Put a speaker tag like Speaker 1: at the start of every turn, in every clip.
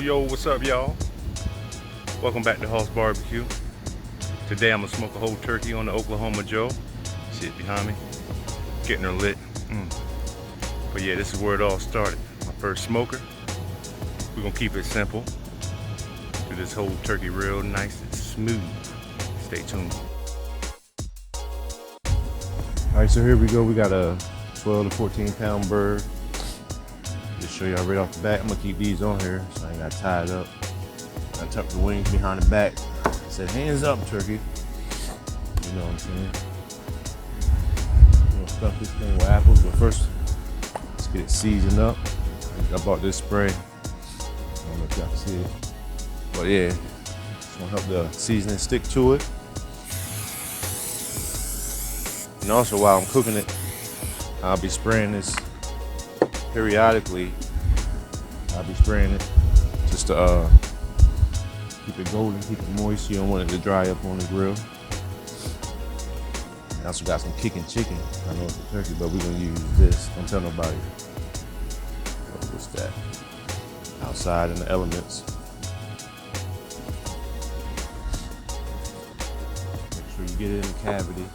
Speaker 1: Yo, what's up, y'all? Welcome back to Hause BBQ. Today I'm gonna smoke a whole turkey on the Oklahoma Joe. See it behind me? Getting her lit. But yeah, this is where it all started. My first smoker. We're gonna keep it simple. Do this whole turkey real nice and smooth. Stay tuned. Alright, so here we go. We got a 12 to 14 pound bird. Just show y'all right off the bat. I'm gonna keep these on here so I ain't gotta tie it up. I tuck the wings behind the back. I said, hands up, turkey. You know what I'm saying? We're gonna stuff this thing with apples, but first, let's get it seasoned up. I bought this spray. I don't know if y'all can see it. But yeah, it's gonna help the seasoning stick to it. And also, while I'm cooking it, I'll be spraying this periodically. I'll be spraying it just to keep it golden, keep it moist. You don't want it to dry up on the grill. I also got some kicking chicken. I know it's a turkey, but we're gonna use this. Don't tell nobody. What's that? Outside in the elements. Make sure you get it in the cavity.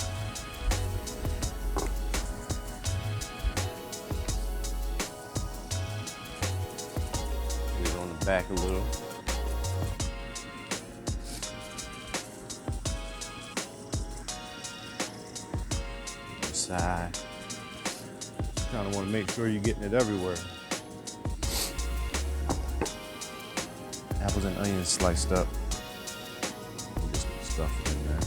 Speaker 1: Get it on the back a little. Side. Kind of want to make sure you're getting it everywhere. Apples and onions sliced up. Just stuff it in there.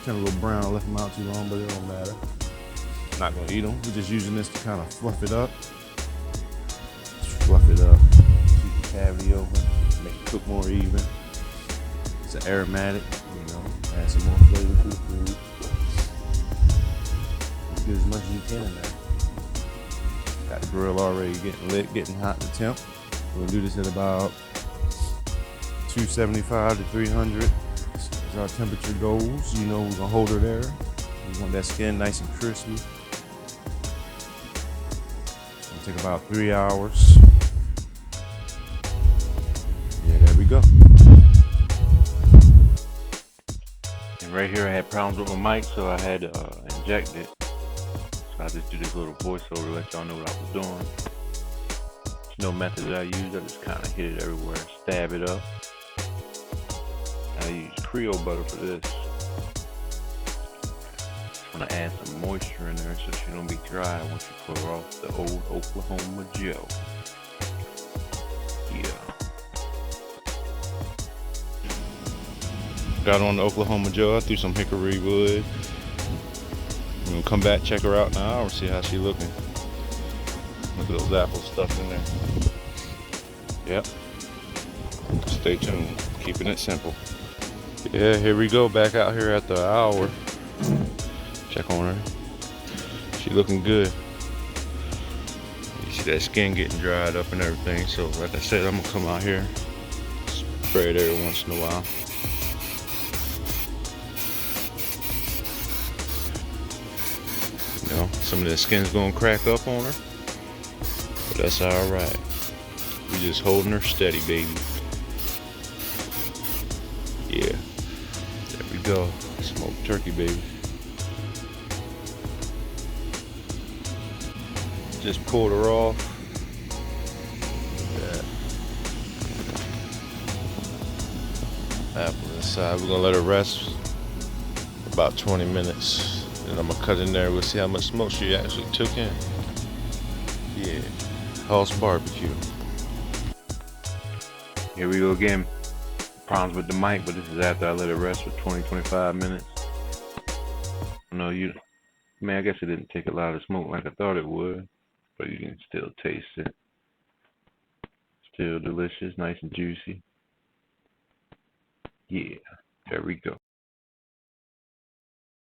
Speaker 1: Kind of a little brown. I left them out too long, but it don't matter. I'm not gonna eat them. We're just using this to kind of fluff it up. Just fluff it up. Keep the cavity open. Make it cook more even. It's an aromatic. You know, add some more flavor to the food. Get as much as you can in there. Got the grill already getting lit, getting hot to temp. We're gonna do this at about 275 to 300 as our temperature goes. You know, we're gonna hold her there. We want that skin nice and crispy. It's gonna take about 3 hours. Yeah, there we go. And right here I had problems with my mic, so I had to inject it. I just do this little voiceover to let y'all know what I was doing. There's no method that I use. I just kind of hit it everywhere, stab it up. I use Creole butter for this. Just want to add some moisture in there so she don't be dry once you pull her off the old Oklahoma Joe. Yeah. Got on the Oklahoma Joe. I threw some hickory wood. We're gonna come back, check her out in an hour, see how she looking. Look at those apples stuffed in there. Yep. Stay tuned. Keeping it simple. Yeah, here we go. Back out here at the hour. Check on her. She looking good. You see that skin getting dried up and everything. So like I said, I'm gonna come out here, spray it every once in a while. You know, some of the skin's gonna crack up on her, but that's all right. We just holding her steady, baby. Yeah, there we go. Smoked turkey, baby. Just pulled her off. Yeah. Apple inside. We're gonna let her rest for about 20 minutes. And I'm gonna cut in there. We'll see how much smoke she actually took in. Yeah, Hause BBQ. Here we go again. Problems with the mic, but this is after I let it rest for 20-25 minutes. I guess it didn't take a lot of smoke like I thought it would, but you can still taste it. Still delicious, nice and juicy. Yeah, there we go.